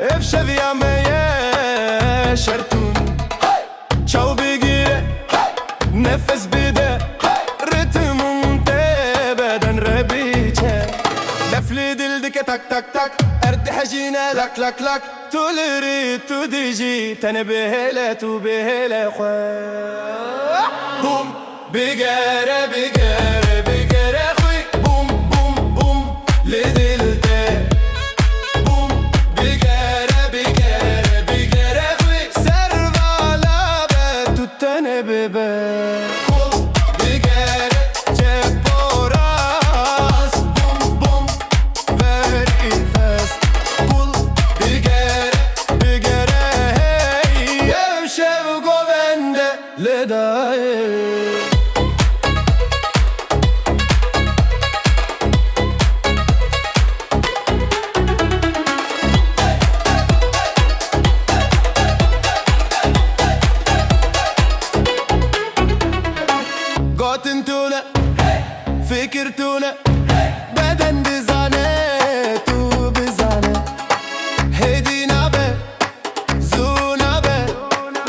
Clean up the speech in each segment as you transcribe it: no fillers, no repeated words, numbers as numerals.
افشفيامeye şertun Çav bigire nefes bide Ritmum te beden rebiçe Lefli dildike tak tak tak Erdi hecine lak lak lak Tuliri tu diji Tene behele tu behele Bum bigere bigere bigere Bum bum bum lidilte Bum bigere bigere bigere Servala be tuttene bebe Kul bigere ceporas Bum bum ver ifest Kul bigere bigere hey Evşev govende ledaye قاتنتونا فكرتونا بدن بزانه تو بزانه هدينا به زونا به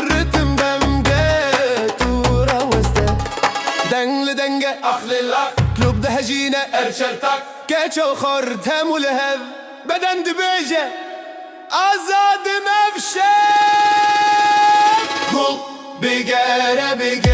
رتم بمجه تو روسته دنگ لدنگه اخلي اللف كلوب ده هجينه ارشلتك كيتشو خورتهم ولهب بدن دبيجه ازاد مفشه كل بيجاره بيجاره